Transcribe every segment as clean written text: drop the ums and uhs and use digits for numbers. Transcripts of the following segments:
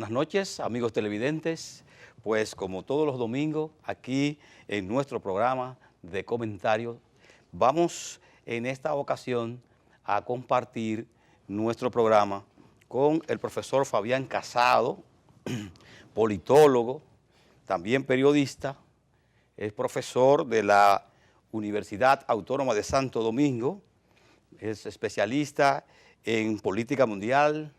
Buenas noches, amigos televidentes. Pues como todos los domingos, aquí en nuestro programa de comentarios, vamos en esta ocasión a compartir nuestro programa con el profesor Fabián Casado, politólogo, también periodista, es profesor de la Universidad Autónoma de Santo Domingo, es especialista en política mundial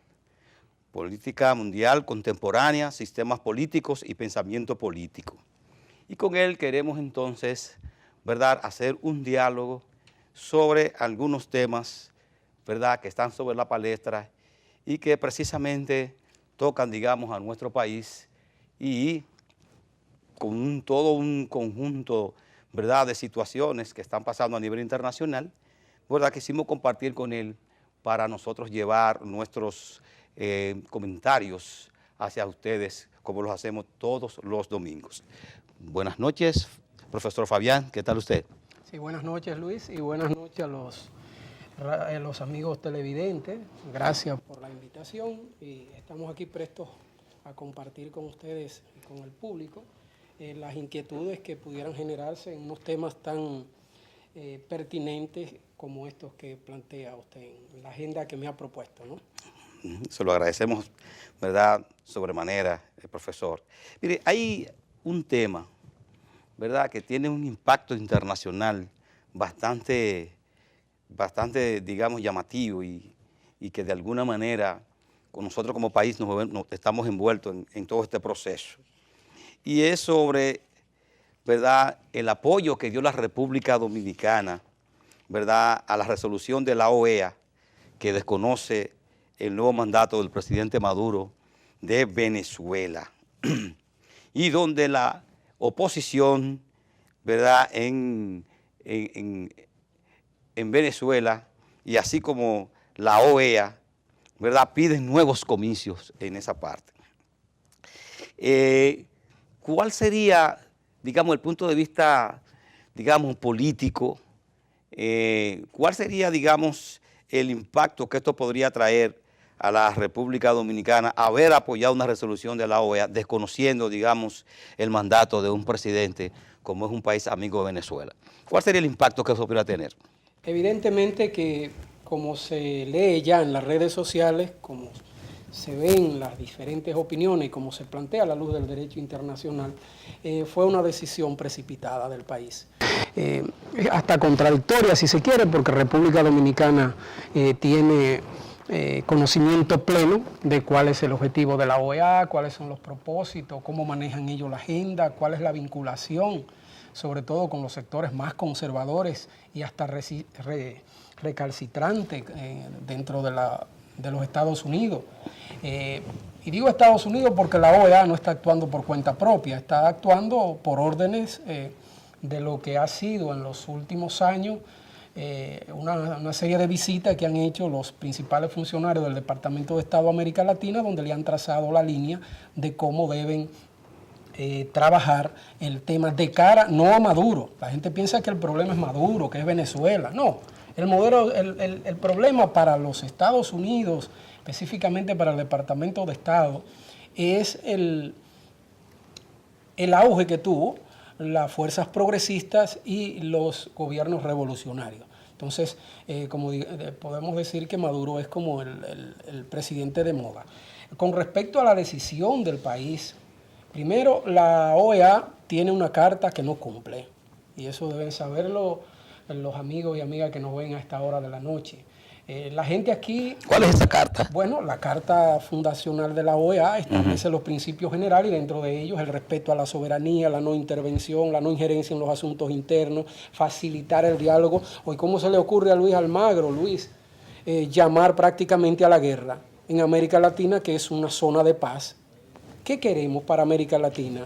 contemporánea, sistemas políticos y pensamiento político. Y con él queremos entonces, ¿verdad?, hacer un diálogo sobre algunos temas, ¿verdad?, que están sobre la palestra y que precisamente tocan, digamos, a nuestro país y con todo un conjunto, ¿verdad?, de situaciones que están pasando a nivel internacional, ¿verdad?, quisimos compartir con él para nosotros llevar nuestros comentarios hacia ustedes, como los hacemos todos los domingos. Buenas noches, profesor Fabián, ¿qué tal usted? Sí, buenas noches, Luis, y buenas noches a los amigos televidentes. Gracias por la invitación y estamos aquí prestos a compartir con ustedes y con el público las inquietudes que pudieran generarse en unos temas tan pertinentes como estos que plantea usted en la agenda que me ha propuesto, ¿no? Se lo agradecemos, ¿verdad?, sobremanera, profesor. Mire, hay un tema, ¿verdad?, que tiene un impacto internacional bastante, digamos, llamativo y que de alguna manera con nosotros como país nos estamos envueltos en todo este proceso. Y es sobre, ¿verdad?, el apoyo que dio la República Dominicana, ¿verdad?, a la resolución de la OEA que desconoce el nuevo mandato del presidente Maduro de Venezuela y donde la oposición, ¿verdad?, en Venezuela y así como la OEA, ¿verdad?, piden nuevos comicios en esa parte. ¿Cuál sería, digamos, el punto de vista, digamos, político? ¿Cuál sería, digamos, el impacto que esto podría traer a la República Dominicana haber apoyado una resolución de la OEA desconociendo, digamos, el mandato de un presidente como es un país amigo de Venezuela? ¿Cuál sería el impacto que eso podría tener? Evidentemente que, como se lee ya en las redes sociales, como se ven las diferentes opiniones y como se plantea a la luz del derecho internacional, fue una decisión precipitada del país. Hasta contradictoria, si se quiere, porque República Dominicana tiene conocimiento pleno de cuál es el objetivo de la OEA, cuáles son los propósitos, cómo manejan ellos la agenda, cuál es la vinculación, sobre todo con los sectores más conservadores y hasta recalcitrantes dentro de los Estados Unidos. Y digo Estados Unidos porque la OEA no está actuando por cuenta propia, está actuando por órdenes de lo que ha sido en los últimos años una serie de visitas que han hecho los principales funcionarios del Departamento de Estado de América Latina, donde le han trazado la línea de cómo deben trabajar el tema de cara, no a Maduro. La gente piensa que el problema es Maduro, que es Venezuela. No, el problema para los Estados Unidos, específicamente para el Departamento de Estado, es el auge que tuvo las fuerzas progresistas y los gobiernos revolucionarios. Entonces, podemos decir que Maduro es como el presidente de moda. Con respecto a la decisión del país, primero, la OEA tiene una carta que no cumple, y eso deben saberlo los amigos y amigas que nos ven a esta hora de la noche. La gente aquí... ¿Cuál es esa carta? Bueno, la carta fundacional de la OEA establece los principios generales y dentro de ellos el respeto a la soberanía, la no intervención, la no injerencia en los asuntos internos, facilitar el diálogo. Hoy, ¿cómo se le ocurre a Luis Almagro, llamar prácticamente a la guerra en América Latina, que es una zona de paz? ¿Qué queremos para América Latina?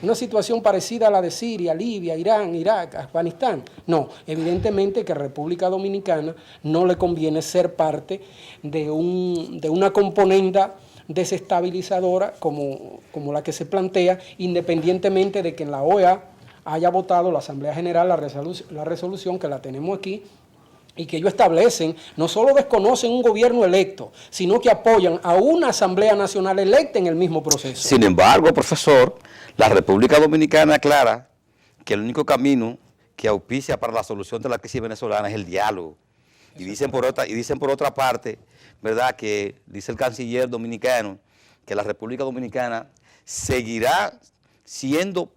¿Una situación parecida a la de Siria, Libia, Irán, Irak, Afganistán? No, evidentemente que a República Dominicana no le conviene ser parte de una componenda desestabilizadora como la que se plantea, independientemente de que en la OEA haya votado la Asamblea General la resolución, que la tenemos aquí, y que ellos establecen, no solo desconocen un gobierno electo, sino que apoyan a una Asamblea Nacional electa en el mismo proceso. Sin embargo, profesor, la República Dominicana aclara que el único camino que auspicia para la solución de la crisis venezolana es el diálogo. Y dicen por otra parte, ¿verdad?, que dice el canciller dominicano que la República Dominicana seguirá siendo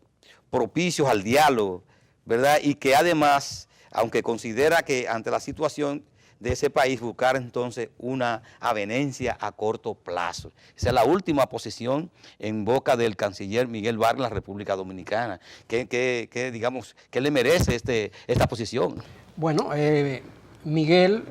propicios al diálogo, ¿verdad?, y que además, aunque considera que ante la situación de ese país buscar entonces una avenencia a corto plazo. Esa es la última posición en boca del canciller Miguel Vargas de la República Dominicana. Digamos, ¿qué le merece esta posición? Bueno, Miguel,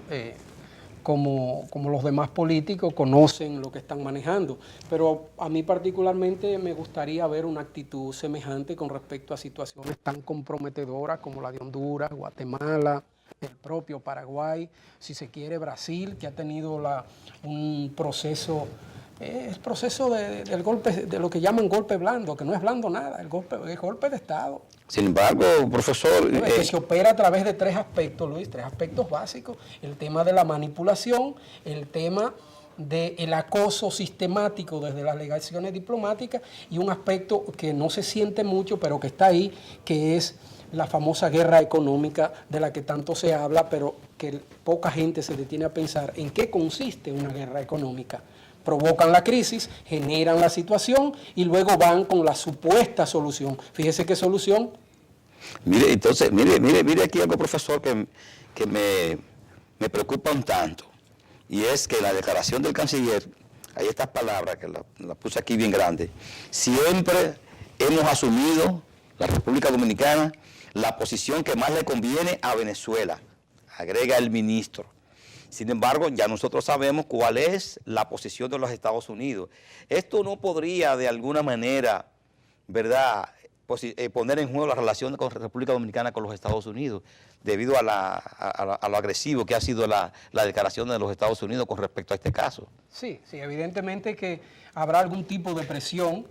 como los demás políticos, conocen lo que están manejando, pero a mí particularmente me gustaría ver una actitud semejante con respecto a situaciones tan comprometedoras como la de Honduras, Guatemala, el propio Paraguay, si se quiere Brasil, que ha tenido un proceso, el proceso del golpe, de lo que llaman golpe blando, que no es blando nada, es golpe de Estado. Sin embargo, profesor... que se opera a través de tres aspectos, Luis, tres aspectos básicos: el tema de la manipulación, el tema del acoso sistemático desde las legaciones diplomáticas y un aspecto que no se siente mucho, pero que está ahí, que es la famosa guerra económica de la que tanto se habla, pero que poca gente se detiene a pensar en qué consiste una guerra económica. Provocan la crisis, generan la situación y luego van con la supuesta solución. Fíjese qué solución. Mire, entonces, mire aquí algo, profesor, que me preocupa un tanto. Y es que la declaración del canciller, hay estas palabras que la puse aquí bien grande: siempre hemos asumido, la República Dominicana, la posición que más le conviene a Venezuela, agrega el ministro. Sin embargo, ya nosotros sabemos cuál es la posición de los Estados Unidos. Esto no podría de alguna manera, ¿verdad?, poner en juego la relación con la República Dominicana con los Estados Unidos, debido a lo agresivo que ha sido la declaración de los Estados Unidos con respecto a este caso. Sí, evidentemente que habrá algún tipo de presión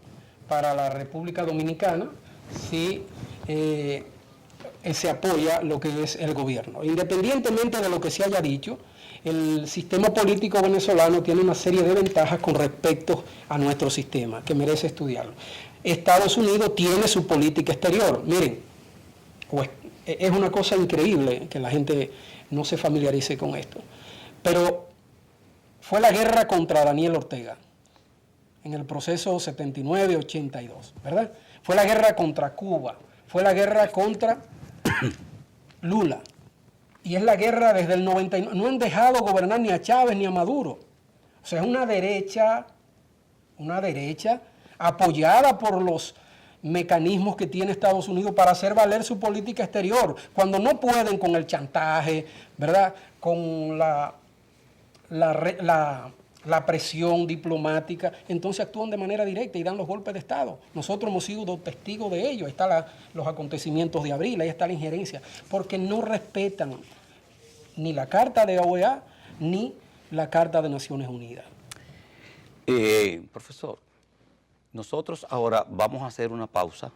para la República Dominicana si se apoya lo que es el gobierno. Independientemente de lo que se haya dicho, el sistema político venezolano tiene una serie de ventajas con respecto a nuestro sistema, que merece estudiarlo. Estados Unidos tiene su política exterior. Miren, pues, es una cosa increíble que la gente no se familiarice con esto, pero fue la guerra contra Daniel Ortega en el proceso 79-82, ¿verdad? Fue la guerra contra Cuba, fue la guerra contra Lula, y es la guerra desde el 99. No han dejado gobernar ni a Chávez ni a Maduro. O sea, es una derecha apoyada por los mecanismos que tiene Estados Unidos para hacer valer su política exterior, cuando no pueden con el chantaje, ¿verdad?, con la presión diplomática, entonces actúan de manera directa y dan los golpes de Estado. Nosotros hemos sido testigos de ello. Ahí están los acontecimientos de abril, ahí está la injerencia, porque no respetan ni la Carta de OEA ni la Carta de Naciones Unidas. Profesor, nosotros ahora vamos a hacer una pausa,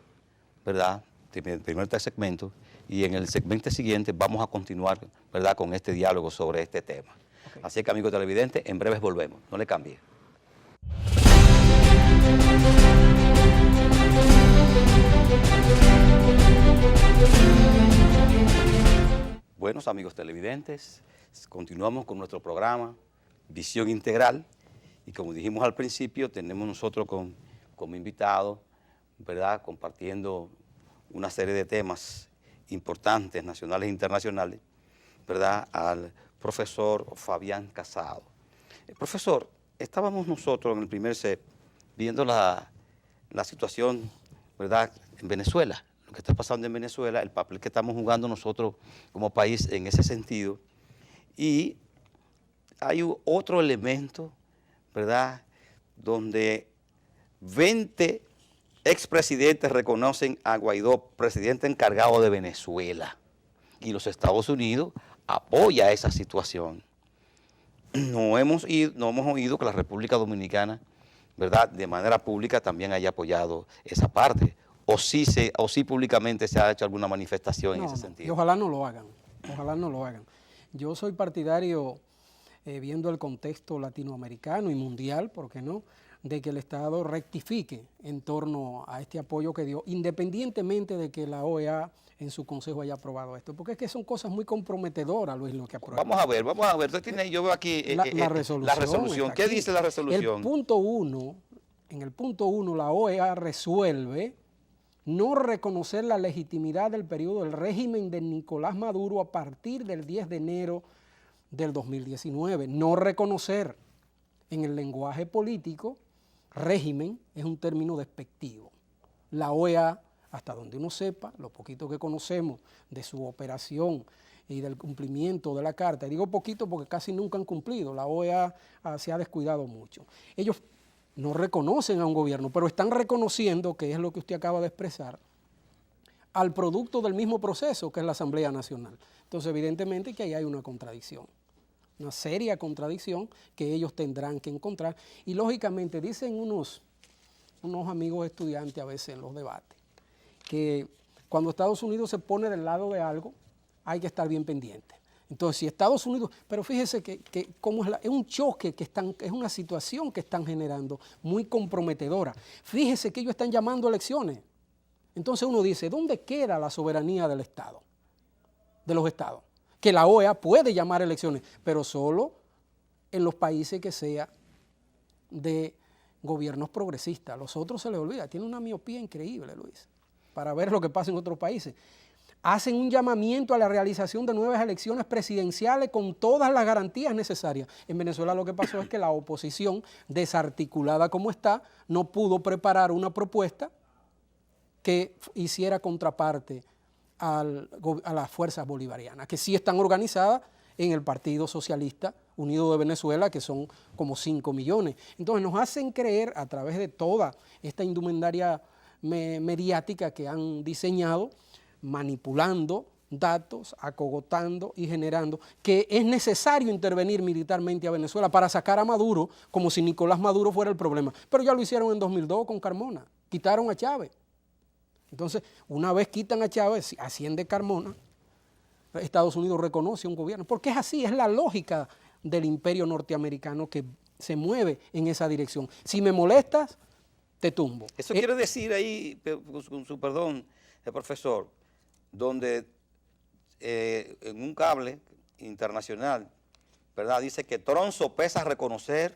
¿verdad?, primero este segmento, y en el segmento siguiente vamos a continuar, ¿verdad?, con este diálogo sobre este tema. Okay. Así que, amigos televidentes, en breves volvemos. No le cambie. Buenos amigos televidentes, continuamos con nuestro programa Visión Integral, y como dijimos al principio, tenemos nosotros como invitado, ¿verdad?, compartiendo una serie de temas importantes, nacionales e internacionales, ¿verdad?, al profesor Fabián Casado. Profesor, estábamos nosotros en el primer set viendo la situación, ¿verdad?, en Venezuela, lo que está pasando en Venezuela, el papel que estamos jugando nosotros como país en ese sentido. Y hay otro elemento, ¿verdad?, donde 20 expresidentes reconocen a Guaidó presidente encargado de Venezuela, y los Estados Unidos apoya esa situación. No hemos oído que la República Dominicana, ¿verdad?, de manera pública también haya apoyado esa parte, o sí públicamente se ha hecho alguna manifestación en ese sentido. Y ojalá no lo hagan, ojalá no lo hagan. Yo soy partidario, viendo el contexto latinoamericano y mundial, ¿por qué no?, de que el Estado rectifique en torno a este apoyo que dio, independientemente de que la OEA en su consejo haya aprobado esto, porque es que son cosas muy comprometedoras, Luis, lo que aprueba. Vamos a ver. Usted tiene, yo veo aquí la resolución. ¿Qué dice la resolución? En el punto 1, la OEA resuelve no reconocer la legitimidad del periodo del régimen de Nicolás Maduro a partir del 10 de enero del 2019. No reconocer. En el lenguaje político, régimen es un término despectivo. La OEA, hasta donde uno sepa, lo poquito que conocemos de su operación y del cumplimiento de la Carta, y digo poquito porque casi nunca han cumplido, la OEA se ha descuidado mucho. Ellos no reconocen a un gobierno, pero están reconociendo, que es lo que usted acaba de expresar, al producto del mismo proceso que es la Asamblea Nacional. Entonces, evidentemente que ahí hay una contradicción. Una seria contradicción que ellos tendrán que encontrar. Y lógicamente dicen unos amigos estudiantes a veces en los debates que cuando Estados Unidos se pone del lado de algo hay que estar bien pendiente. Entonces, si Estados Unidos, pero fíjese que como es un choque es una situación que están generando muy comprometedora. Fíjese que ellos están llamando elecciones. Entonces uno dice, ¿dónde queda la soberanía del Estado? De los Estados. Que la OEA puede llamar elecciones, pero solo en los países que sea de gobiernos progresistas. Los otros se les olvida, tiene una miopía increíble, Luis, para ver lo que pasa en otros países. Hacen un llamamiento a la realización de nuevas elecciones presidenciales con todas las garantías necesarias. En Venezuela lo que pasó es que la oposición, desarticulada como está, no pudo preparar una propuesta que hiciera contraparte a las fuerzas bolivarianas, que sí están organizadas en el Partido Socialista Unido de Venezuela, que son como 5 millones. Entonces nos hacen creer, a través de toda esta indumentaria mediática que han diseñado, manipulando datos, acogotando y generando, que es necesario intervenir militarmente a Venezuela para sacar a Maduro, como si Nicolás Maduro fuera el problema. Pero ya lo hicieron en 2002 con Carmona, quitaron a Chávez. Entonces, una vez quitan a Chávez, asciende Carmona, Estados Unidos reconoce un gobierno, porque es así, es la lógica del imperio norteamericano que se mueve en esa dirección. Si me molestas, te tumbo. Eso quiere decir ahí, con su perdón, profesor, donde en un cable internacional, ¿verdad?, dice que Trump sopesa reconocer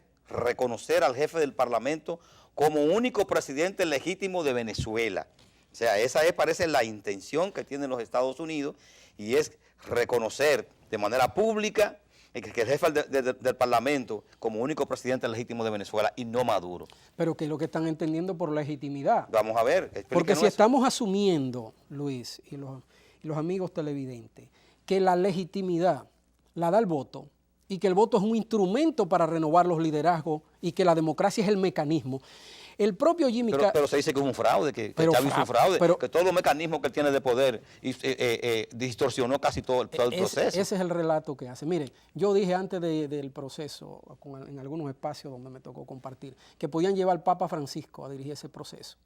al jefe del Parlamento como único presidente legítimo de Venezuela. O sea, esa parece la intención que tienen los Estados Unidos, y es reconocer de manera pública que el jefe del Parlamento como único presidente legítimo de Venezuela y no Maduro. Pero ¿qué es lo que están entendiendo por legitimidad? Vamos a ver. Porque si estamos asumiendo, Luis, y los amigos televidentes, que la legitimidad la da el voto y que el voto es un instrumento para renovar los liderazgos y que la democracia es el mecanismo. El propio Jimmy Carter... Pero se dice que es un fraude, que Chávez hizo un fraude, que todos los mecanismos que él tiene de poder distorsionó casi todo el proceso. Ese es el relato que hace. Mire, yo dije antes del proceso, en algunos espacios donde me tocó compartir, que podían llevar al Papa Francisco a dirigir ese proceso.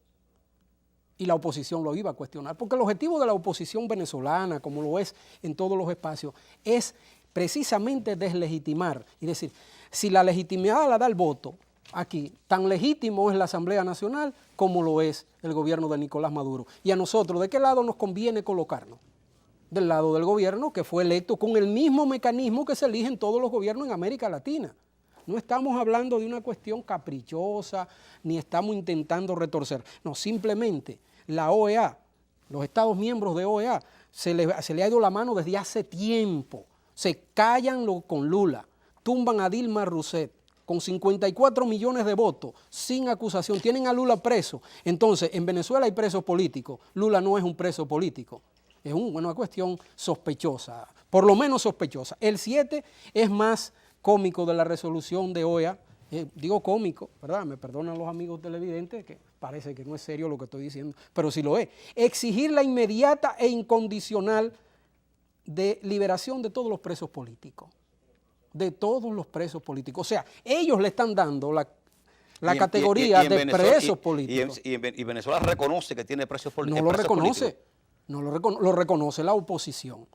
Y la oposición lo iba a cuestionar, porque el objetivo de la oposición venezolana, como lo es en todos los espacios, es precisamente deslegitimar y decir, si la legitimidad la da el voto, aquí, tan legítimo es la Asamblea Nacional como lo es el gobierno de Nicolás Maduro. Y a nosotros, ¿de qué lado nos conviene colocarnos? Del lado del gobierno que fue electo con el mismo mecanismo que se elige en todos los gobiernos en América Latina. No estamos hablando de una cuestión caprichosa, ni estamos intentando retorcer. No, simplemente la OEA, los Estados miembros de OEA, se le ha ido la mano desde hace tiempo. Se callan con Lula, tumban a Dilma Rousseff, con 54 millones de votos, sin acusación, tienen a Lula preso. Entonces, en Venezuela hay presos políticos. Lula no es un preso político. Es una cuestión sospechosa, por lo menos sospechosa. El 7 es más cómico de la resolución de OEA. Digo cómico, ¿verdad? Me perdonan los amigos televidentes, que parece que no es serio lo que estoy diciendo, pero sí lo es. Exigir la inmediata e incondicional de liberación de todos los presos políticos. De todos los presos políticos. O sea, ellos le están dando la categoría de presos políticos. Y Venezuela reconoce que tiene presos políticos. No lo reconoce. No lo reconoce la oposición.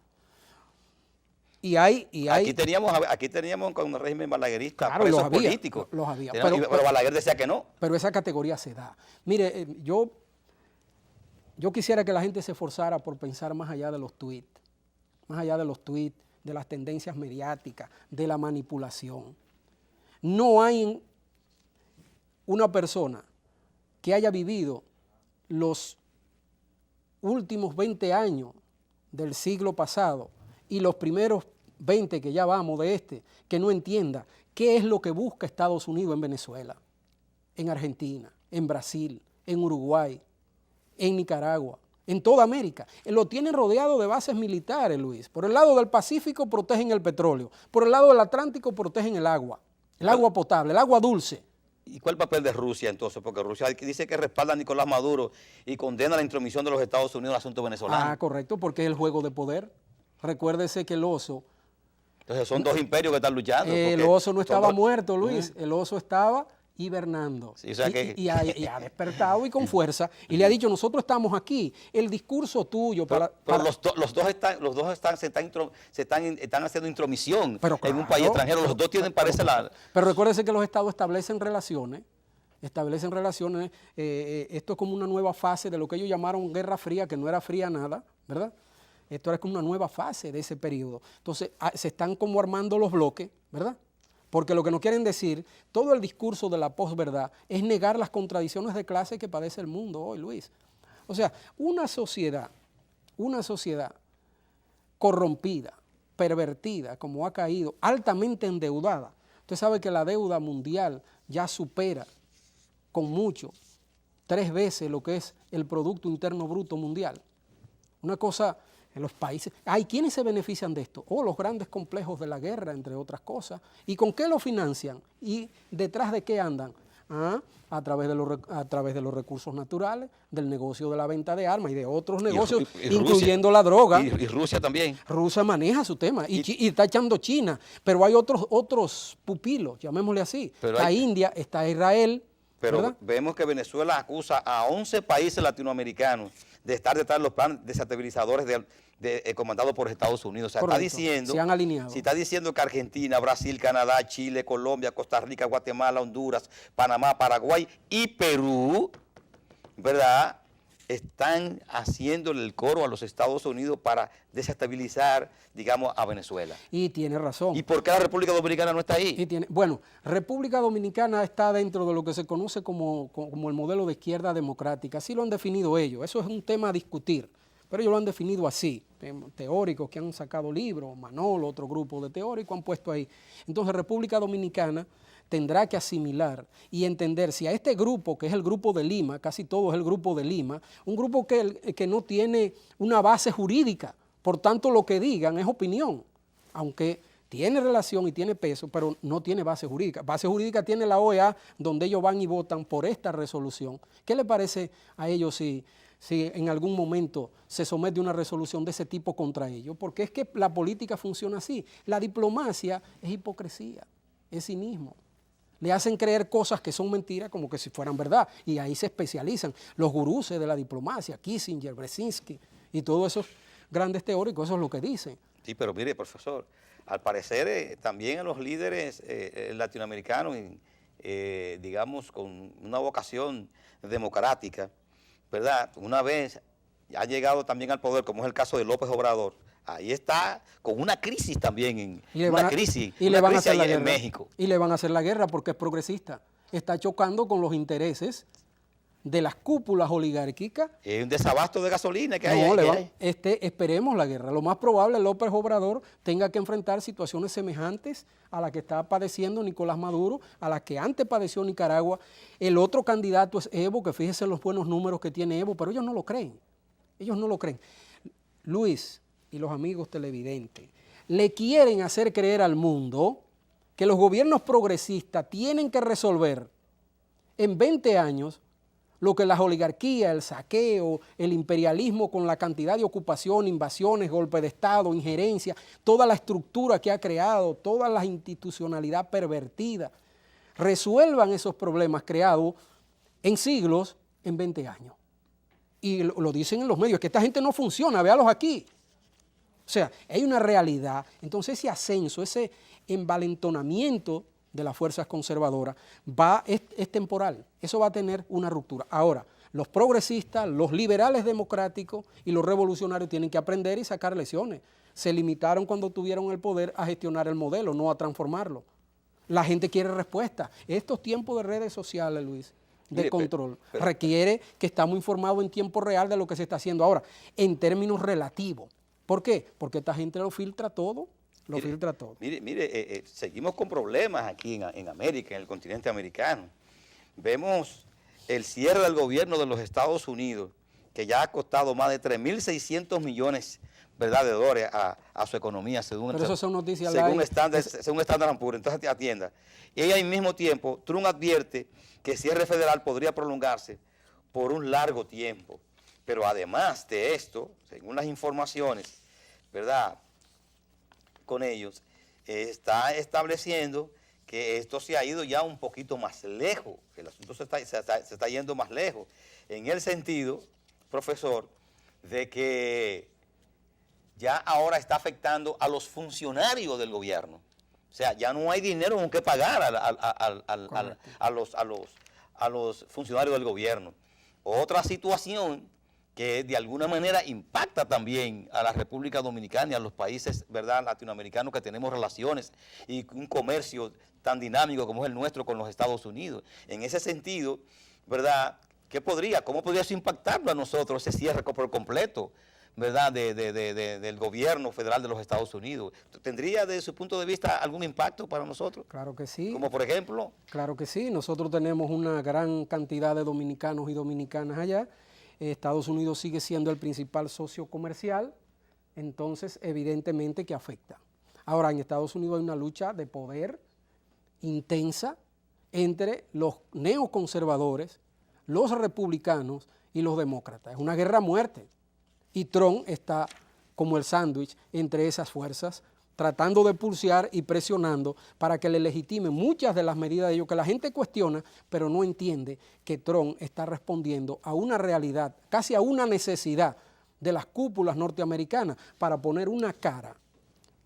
Aquí teníamos con un régimen balaguerista, claro, presos políticos. Los había. Pero Balaguer decía que no. Pero esa categoría se da. Mire, yo quisiera que la gente se esforzara por pensar más allá de los tweets, de las tendencias mediáticas, de la manipulación. No hay una persona que haya vivido los últimos 20 años del siglo pasado y los primeros 20 que ya vamos de que no entienda qué es lo que busca Estados Unidos en Venezuela, en Argentina, en Brasil, en Uruguay, en Nicaragua, en toda América. Lo tienen rodeado de bases militares, Luis. Por el lado del Pacífico protegen el petróleo, por el lado del Atlántico protegen el agua potable, el agua dulce. ¿Y cuál es el papel de Rusia entonces? Porque Rusia dice que respalda a Nicolás Maduro y condena la intromisión de los Estados Unidos en el asunto venezolano. Ah, correcto, porque es el juego de poder. Recuérdese que el oso... Entonces son dos imperios que están luchando. El oso no estaba muerto, Luis. El oso estaba hibernando. Sí, o sea y ha despertado y con fuerza. Y le ha dicho, nosotros estamos aquí. El discurso tuyo... Pero los dos están haciendo intromisión en un país extranjero. Los dos tienen, parece la... Pero recuérdese que los estados establecen relaciones. Esto es como una nueva fase de lo que ellos llamaron Guerra Fría, que no era fría nada, ¿verdad? Esto era como una nueva fase de ese periodo. Entonces, se están como armando los bloques, ¿verdad? Porque lo que nos quieren decir, todo el discurso de la posverdad es negar las contradicciones de clase que padece el mundo hoy, Luis. O sea, una sociedad corrompida, pervertida, como ha caído, altamente endeudada. Usted sabe que la deuda mundial ya supera con mucho 3 veces lo que es el Producto Interno Bruto mundial. Una cosa... En los países, hay quienes se benefician de esto, los grandes complejos de la guerra, entre otras cosas. ¿Y con qué lo financian? ¿Y detrás de qué andan? A través de los recursos naturales, del negocio de la venta de armas y de otros negocios, incluyendo la droga. Y Rusia también. Rusia maneja su tema y está echando China, pero hay otros pupilos, llamémosle así. Está India, está Israel. Pero ¿verdad? Vemos que Venezuela acusa a 11 países latinoamericanos de estar detrás de los planes desestabilizadores comandados por Estados Unidos. O sea, correcto, está diciendo, se han alineado. Si está diciendo que Argentina, Brasil, Canadá, Chile, Colombia, Costa Rica, Guatemala, Honduras, Panamá, Paraguay y Perú, ¿verdad?, están haciéndole el coro a los Estados Unidos para desestabilizar, digamos, a Venezuela. Y tiene razón. ¿Y por qué la República Dominicana no está ahí? Bueno, República Dominicana está dentro de lo que se conoce como el modelo de izquierda democrática. Así lo han definido ellos. Eso es un tema a discutir, pero ellos lo han definido así. Teóricos que han sacado libros, Manolo, otro grupo de teóricos han puesto ahí. Entonces, República Dominicana tendrá que asimilar y entender si a este grupo, que es el grupo de Lima, casi todo es el grupo de Lima, un grupo que no tiene una base jurídica, por tanto lo que digan es opinión, aunque tiene relación y tiene peso, pero no tiene base jurídica. Base jurídica tiene la OEA, donde ellos van y votan por esta resolución. ¿Qué le parece a ellos si en algún momento se somete una resolución de ese tipo contra ellos? Porque es que la política funciona así. La diplomacia es hipocresía, es cinismo. Le hacen creer cosas que son mentiras como que si fueran verdad. Y ahí se especializan los guruses de la diplomacia, Kissinger, Brzezinski y todos esos grandes teóricos, eso es lo que dicen. Sí, pero mire, profesor, al parecer también a los líderes latinoamericanos, digamos, con una vocación democrática, ¿verdad?, una vez ha llegado también al poder, como es el caso de López Obrador, ahí está con una crisis también, en México. Y le van a hacer la guerra porque es progresista. Está chocando con los intereses de las cúpulas oligárquicas. Es un desabasto de gasolina que hay. Esperemos la guerra. Lo más probable es que López Obrador tenga que enfrentar situaciones semejantes a las que está padeciendo Nicolás Maduro, a las que antes padeció Nicaragua. El otro candidato es Evo, que fíjese los buenos números que tiene Evo, pero ellos no lo creen. Ellos no lo creen. Luis y los amigos televidentes, le quieren hacer creer al mundo que los gobiernos progresistas tienen que resolver en 20 años lo que las oligarquías, el saqueo, el imperialismo con la cantidad de ocupación, invasiones, golpe de Estado, injerencia, toda la estructura que ha creado, toda la institucionalidad pervertida, resuelvan esos problemas creados en siglos en 20 años. Y lo dicen en los medios, que esta gente no funciona, véalos aquí. O sea, hay una realidad. Entonces ese ascenso, ese envalentonamiento de las fuerzas conservadoras es temporal. Eso va a tener una ruptura. Ahora, los progresistas, los liberales democráticos y los revolucionarios tienen que aprender y sacar lecciones. Se limitaron cuando tuvieron el poder a gestionar el modelo, no a transformarlo. La gente quiere respuesta. Estos tiempos de redes sociales, Luis, de control, requiere que estamos informados en tiempo real de lo que se está haciendo ahora, en términos relativos. ¿Por qué? Porque esta gente lo filtra todo. Seguimos con problemas aquí en América, en el continente americano. Vemos el cierre del gobierno de los Estados Unidos, que ya ha costado más de 3.600 millones, ¿verdad?, de dólares a su economía, según eso son noticias según Standard & Poor's. Entonces atienda. Y al mismo tiempo, Trump advierte que el cierre federal podría prolongarse por un largo tiempo. Pero además de esto, según las informaciones, ¿verdad?, con ellos, está estableciendo que esto se ha ido ya un poquito más lejos, que el asunto se está yendo más lejos, en el sentido, profesor, de que ya ahora está afectando a los funcionarios del gobierno. O sea, ya no hay dinero con que pagar a los funcionarios del gobierno. Otra situación que de alguna manera impacta también a la República Dominicana y a los países, ¿verdad?, latinoamericanos, que tenemos relaciones y un comercio tan dinámico como es el nuestro con los Estados Unidos. En ese sentido, ¿verdad?, ¿cómo podría eso impactarnos a nosotros, ese cierre por completo, ¿verdad?, del gobierno federal de los Estados Unidos? ¿Tendría desde su punto de vista algún impacto para nosotros? Claro que sí. Como por ejemplo. Claro que sí. Nosotros tenemos una gran cantidad de dominicanos y dominicanas allá. Estados Unidos sigue siendo el principal socio comercial, entonces evidentemente que afecta. Ahora, en Estados Unidos hay una lucha de poder intensa entre los neoconservadores, los republicanos y los demócratas. Es una guerra a muerte. Y Trump está como el sándwich entre esas fuerzas, tratando de pulsear y presionando para que le legitimen muchas de las medidas de ellos que la gente cuestiona, pero no entiende que Trump está respondiendo a una realidad, casi a una necesidad de las cúpulas norteamericanas para poner una cara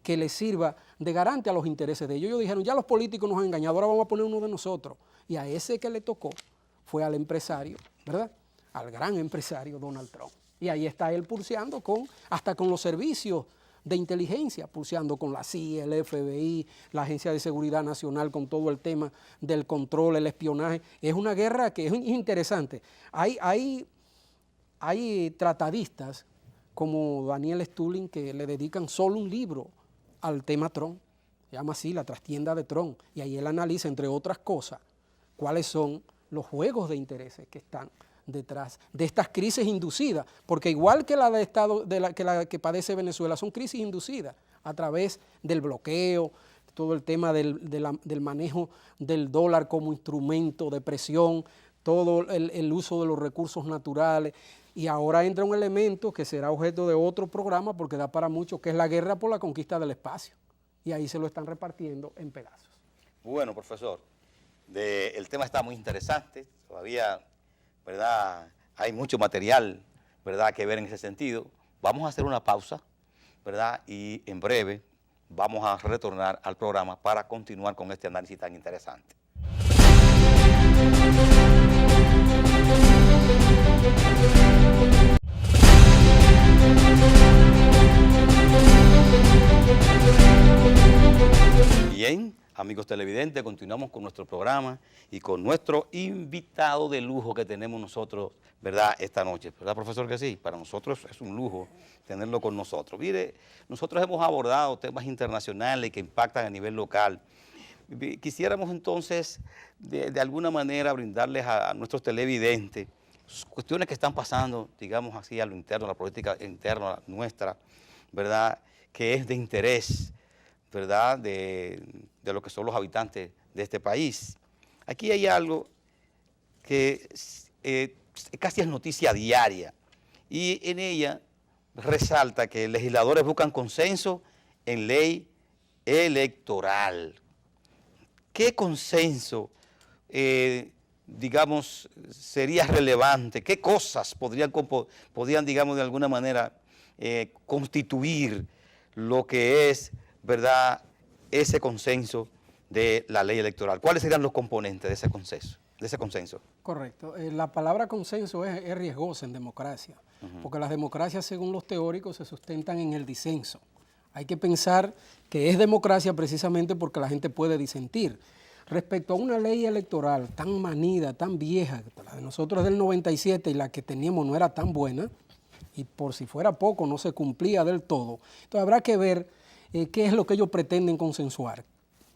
que le sirva de garante a los intereses de ellos. Ellos dijeron, ya los políticos nos han engañado, ahora vamos a poner uno de nosotros. Y a ese que le tocó fue al empresario, ¿verdad?, al gran empresario Donald Trump. Y ahí está él pulseando hasta con los servicios de inteligencia, pulseando con la CIA, el FBI, la Agencia de Seguridad Nacional, con todo el tema del control, el espionaje. Es una guerra que es interesante. Hay tratadistas como Daniel Stulin que le dedican solo un libro al tema Trump. Se llama así, La trastienda de Trump. Y ahí él analiza, entre otras cosas, cuáles son los juegos de intereses que están detrás de estas crisis inducidas, porque igual que la de Estado, la que padece Venezuela, son crisis inducidas a través del bloqueo, todo el tema del manejo del dólar como instrumento de presión, todo el uso de los recursos naturales, y ahora entra un elemento que será objeto de otro programa porque da para mucho, que es la guerra por la conquista del espacio, y ahí se lo están repartiendo en pedazos. Bueno, profesor, el tema está muy interesante, todavía, ¿verdad?, hay mucho material, ¿verdad?, que ver en ese sentido. Vamos a hacer una pausa, ¿verdad?, y en breve vamos a retornar al programa para continuar con este análisis tan interesante. Bien, amigos televidentes, continuamos con nuestro programa y con nuestro invitado de lujo que tenemos nosotros, ¿verdad?, esta noche. ¿Verdad, profesor, que sí? Para nosotros es un lujo tenerlo con nosotros. Mire, nosotros hemos abordado temas internacionales que impactan a nivel local. Quisiéramos entonces, de alguna manera, brindarles a nuestros televidentes cuestiones que están pasando, digamos así, a lo interno, a la política interna nuestra, ¿verdad?, que es de interés, ¿verdad?, de lo que son los habitantes de este país. Aquí hay algo que casi es noticia diaria y en ella resalta que legisladores buscan consenso en ley electoral. ¿Qué consenso, digamos, sería relevante? ¿Qué cosas podrían, digamos, de alguna manera constituir lo que es, ¿verdad?, ese consenso de la ley electoral. ¿Cuáles serían los componentes de ese consenso? Correcto. La palabra consenso es riesgosa en democracia, porque las democracias, según los teóricos, se sustentan en el disenso. Hay que pensar que es democracia precisamente porque la gente puede disentir. Respecto a una ley electoral tan manida, tan vieja, la de nosotros es del 97 y la que teníamos no era tan buena, y por si fuera poco no se cumplía del todo, entonces habrá que ver qué es lo que ellos pretenden consensuar.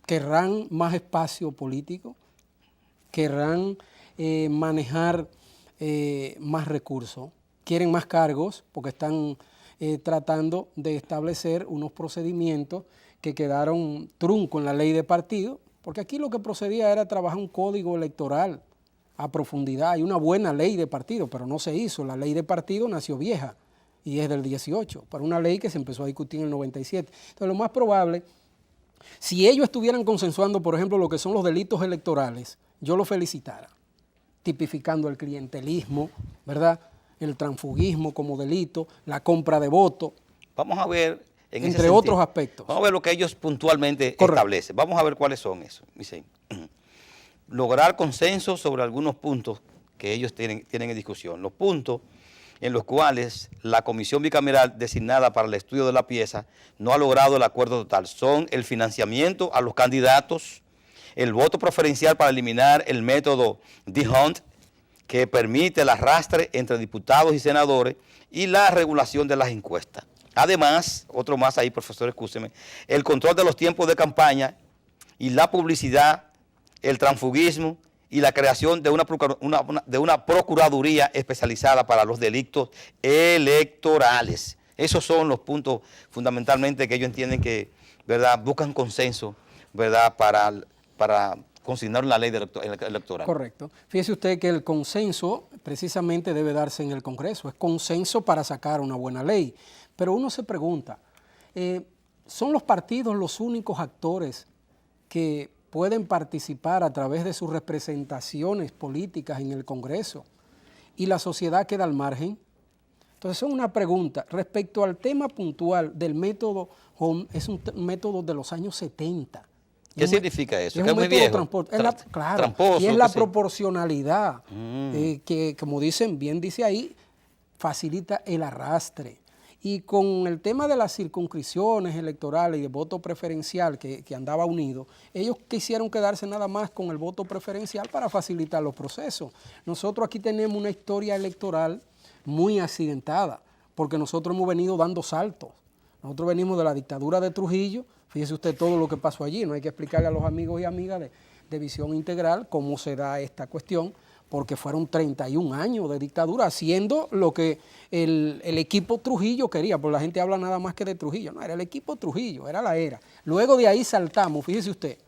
¿Querrán más espacio político? ¿Querrán manejar más recursos? ¿Quieren más cargos? Porque están tratando de establecer unos procedimientos que quedaron trunco en la ley de partido, porque aquí lo que procedía era trabajar un código electoral a profundidad. Hay una buena ley de partido, pero no se hizo. La ley de partido nació vieja y es del 18, para una ley que se empezó a discutir en el 97. Entonces, lo más probable, si ellos estuvieran consensuando, por ejemplo, lo que son los delitos electorales, yo lo felicitara, tipificando el clientelismo, ¿verdad?, el transfugismo como delito, la compra de votos. Vamos a ver, entre otros aspectos. Vamos a ver lo que ellos puntualmente establecen. Vamos a ver cuáles son esos. Dicen, lograr consenso sobre algunos puntos que ellos tienen en discusión. Los puntos en los cuales la comisión bicameral designada para el estudio de la pieza no ha logrado el acuerdo total son el financiamiento a los candidatos, el voto preferencial para eliminar el método D'Hondt, que permite el arrastre entre diputados y senadores, y la regulación de las encuestas. Además, otro más ahí, profesor, excúseme, el control de los tiempos de campaña y la publicidad, el transfugismo y la creación de una procuraduría especializada para los delitos electorales. Esos son los puntos fundamentalmente que ellos entienden que, ¿verdad?, buscan consenso, ¿verdad?, para consignar una ley electoral. Correcto. Fíjese usted que el consenso precisamente debe darse en el Congreso. Es consenso para sacar una buena ley. Pero uno se pregunta, ¿son los partidos los únicos actores que pueden participar a través de sus representaciones políticas en el Congreso y la sociedad queda al margen? Entonces, es una pregunta. Respecto al tema puntual del método D'Hondt, es un método de los años 70. ¿Qué significa eso? Es un muy viejo. Claro, tramposo, y es la proporcionalidad que, como bien dice ahí, facilita el arrastre. Y con el tema de las circunscripciones electorales y de voto preferencial que andaba unido, ellos quisieron quedarse nada más con el voto preferencial para facilitar los procesos. Nosotros aquí tenemos una historia electoral muy accidentada, porque nosotros hemos venido dando saltos. Nosotros venimos de la dictadura de Trujillo, fíjese usted todo lo que pasó allí, no hay que explicarle a los amigos y amigas de Visión Integral cómo se da esta cuestión, porque fueron 31 años de dictadura haciendo lo que el equipo Trujillo quería, porque la gente habla nada más que de Trujillo, no, era el equipo Trujillo, era la era. Luego de ahí saltamos, fíjese usted,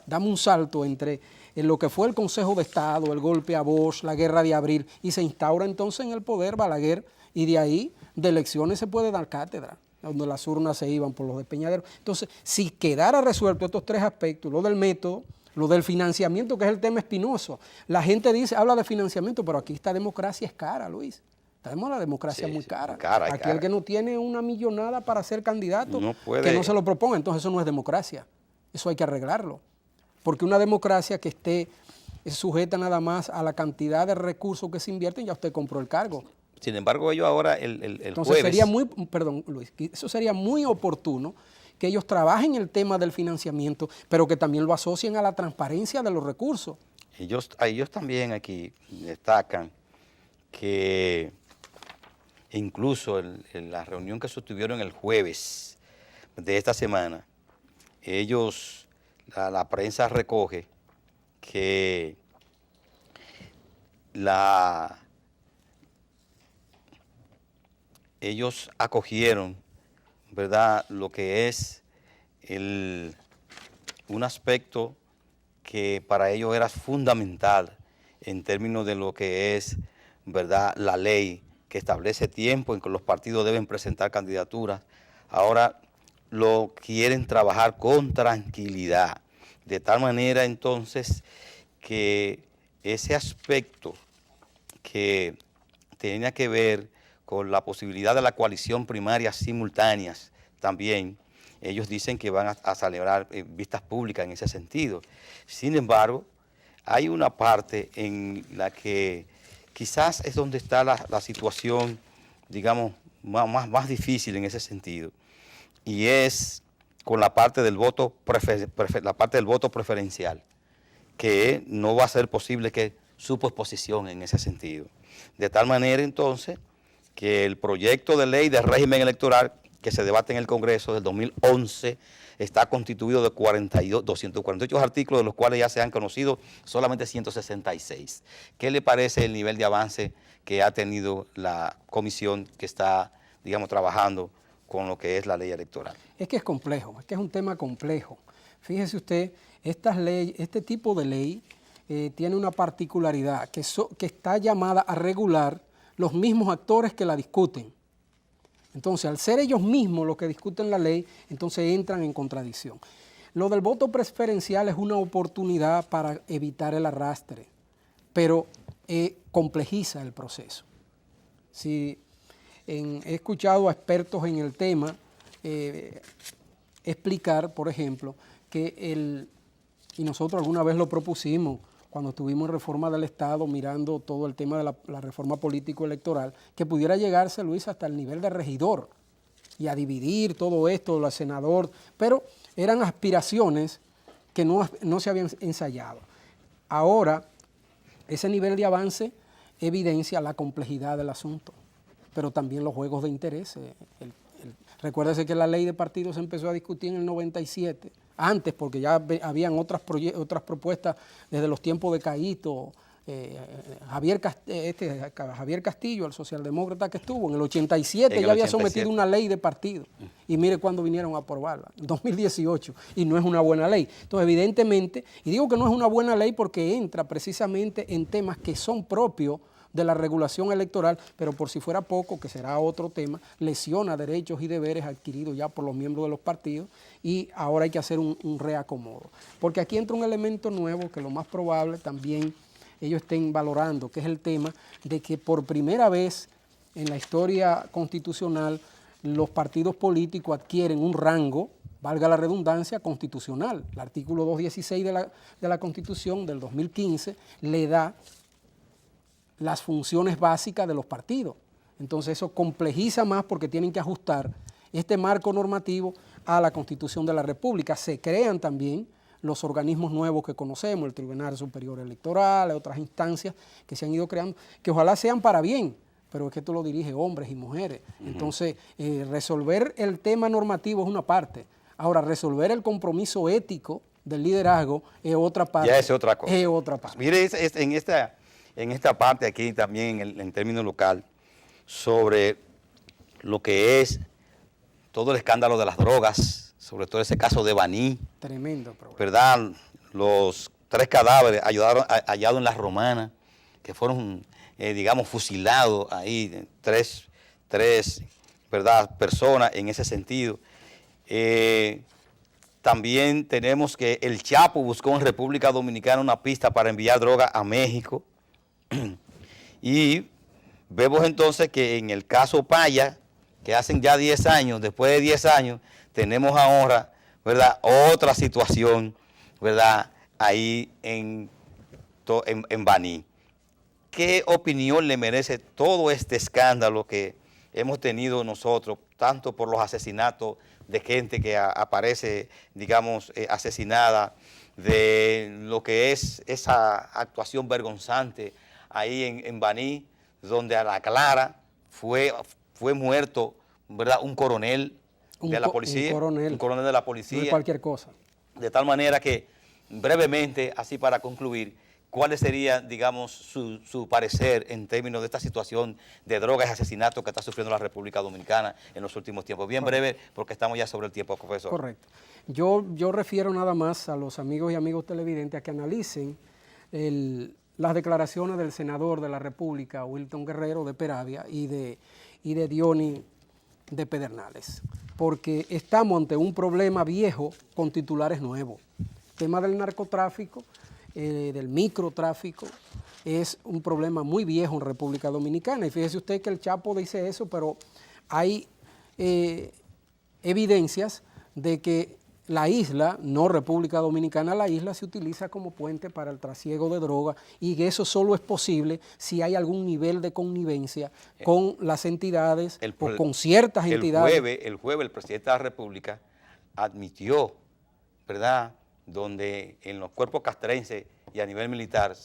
damos un salto entre lo que fue el Consejo de Estado, el golpe a Bosch, la Guerra de Abril, y se instaura entonces en el poder Balaguer, y de ahí de elecciones se puede dar cátedra, donde las urnas se iban por los despeñaderos. Entonces, si quedara resuelto estos tres aspectos, lo del método, lo del financiamiento, que es el tema espinoso. La gente habla de financiamiento, pero aquí esta democracia es cara, Luis. Tenemos la democracia muy cara. Aquí el que no tiene una millonada para ser candidato, que no se lo proponga, entonces eso no es democracia. Eso hay que arreglarlo. Porque una democracia que esté sujeta nada más a la cantidad de recursos que se invierten, ya usted compró el cargo. Sin embargo, ellos ahora entonces jueves... sería perdón, Luis, eso sería muy oportuno que ellos trabajen el tema del financiamiento, pero que también lo asocien a la transparencia de los recursos. Ellos también aquí destacan que incluso en la reunión que sostuvieron el jueves de esta semana, la prensa recoge que ellos acogieron, ¿verdad?, lo que es un aspecto que para ellos era fundamental en términos de lo que es, ¿verdad?, la ley que establece tiempo en que los partidos deben presentar candidaturas. Ahora lo quieren trabajar con tranquilidad, de tal manera entonces que ese aspecto que tenía que ver con la posibilidad de la coalición primaria simultáneas también ellos dicen que van a celebrar vistas públicas en ese sentido. Sin embargo, hay una parte en la que quizás es donde está la situación, digamos, más difícil en ese sentido, y es con la parte del voto preferencial, que no va a ser posible que su posposición en ese sentido. De tal manera, entonces, que el proyecto de ley de régimen electoral que se debate en el Congreso del 2011 está constituido de 248 artículos, de los cuales ya se han conocido solamente 166. ¿Qué le parece el nivel de avance que ha tenido la comisión que está, digamos, trabajando con lo que es la ley electoral? Es que es complejo, es que es un tema complejo. Fíjese usted, este tipo de ley tiene una particularidad que está llamada a regular los mismos actores que la discuten. Entonces, al ser ellos mismos los que discuten la ley, entonces entran en contradicción. Lo del voto preferencial es una oportunidad para evitar el arrastre, pero complejiza el proceso. He escuchado a expertos en el tema explicar, por ejemplo, que y nosotros alguna vez lo propusimos cuando estuvimos en Reforma del Estado mirando todo el tema de la reforma político-electoral, que pudiera llegarse, Luis, hasta el nivel de regidor y a dividir todo esto, la senador, pero eran aspiraciones que no se habían ensayado. Ahora, ese nivel de avance evidencia la complejidad del asunto, pero también los juegos de interés. Recuérdese que la ley de partidos se empezó a discutir en el 97, antes porque ya habían otras propuestas desde los tiempos de Caíto, Javier Castillo, el socialdemócrata que estuvo, en el 87 ya había sometido una ley de partidos, y mire cuándo vinieron a aprobarla, en 2018, y no es una buena ley. Entonces, evidentemente, y digo que no es una buena ley porque entra precisamente en temas que son propios de la regulación electoral, pero por si fuera poco, que será otro tema, lesiona derechos y deberes adquiridos ya por los miembros de los partidos, y ahora hay que hacer un reacomodo. Porque aquí entra un elemento nuevo que lo más probable también ellos estén valorando, que es el tema de que por primera vez en la historia constitucional los partidos políticos adquieren un rango, valga la redundancia, constitucional. El artículo 216 de la Constitución del 2015 le da las funciones básicas de los partidos. Entonces eso complejiza más porque tienen que ajustar este marco normativo a la Constitución de la República. Se crean también los organismos nuevos que conocemos, el Tribunal Superior Electoral, otras instancias que se han ido creando, que ojalá sean para bien, pero es que esto lo dirige hombres y mujeres. Entonces, resolver el tema normativo es una parte. Ahora, resolver el compromiso ético del liderazgo es otra parte. Ya es otra cosa. Es otra parte. Mire, en esta parte aquí también, en términos local, sobre lo que es todo el escándalo de las drogas, sobre todo ese caso de Baní. Tremendo problema. ¿Verdad? Los 3 cadáveres hallados en La Romana, que fueron, digamos, fusilados ahí, tres ¿verdad?, personas en ese sentido. También tenemos que el Chapo buscó en República Dominicana una pista para enviar droga a México. Y vemos entonces que en el caso Paya, que hacen ya 10 años, después de 10 años, tenemos ahora, ¿verdad?, otra situación, ¿verdad?, ahí en Baní. ¿Qué opinión le merece todo este escándalo que hemos tenido nosotros, tanto por los asesinatos de gente que aparece, digamos, asesinada, de lo que es esa actuación vergonzante ahí en Baní, donde a la clara fue muerto, ¿verdad?, un coronel de la policía, un coronel de la policía. No es cualquier cosa. De tal manera que, brevemente, así para concluir, ¿cuál sería, digamos, su parecer en términos de esta situación de drogas y asesinatos que está sufriendo la República Dominicana en los últimos tiempos? Bien breve, porque estamos ya sobre el tiempo, profesor. Correcto. Yo refiero nada más a los amigos y amigos televidentes a que analicen las declaraciones del senador de la República, Wilton Guerrero de Peravia, y de Diony de Pedernales, porque estamos ante un problema viejo con titulares nuevos. El tema del narcotráfico, del microtráfico, es un problema muy viejo en República Dominicana. Y fíjese usted que el Chapo dice eso, pero hay evidencias de que la isla, no República Dominicana, la isla se utiliza como puente para el trasiego de droga y que eso solo es posible si hay algún nivel de connivencia con las entidades o con ciertas entidades. El jueves el presidente de la República admitió, ¿verdad?, donde en los cuerpos castrenses y a nivel militar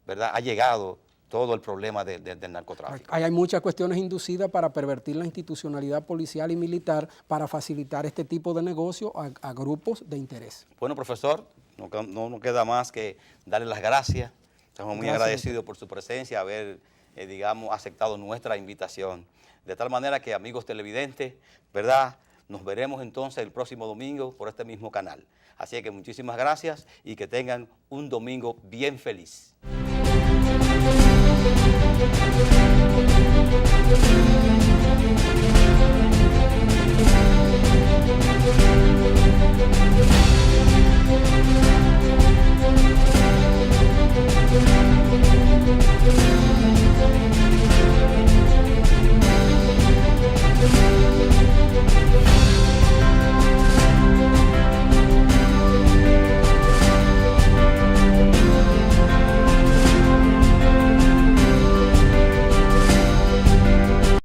¿verdad?, ha llegado todo el problema del narcotráfico. Hay muchas cuestiones inducidas para pervertir la institucionalidad policial y militar para facilitar este tipo de negocio a grupos de interés. Bueno, profesor, no nos queda más que darle las gracias. Estamos muy agradecidos por su presencia, haber, digamos, aceptado nuestra invitación. De tal manera que, amigos televidentes, ¿verdad?, nos veremos entonces el próximo domingo por este mismo canal. Así que muchísimas gracias y que tengan un domingo bien feliz.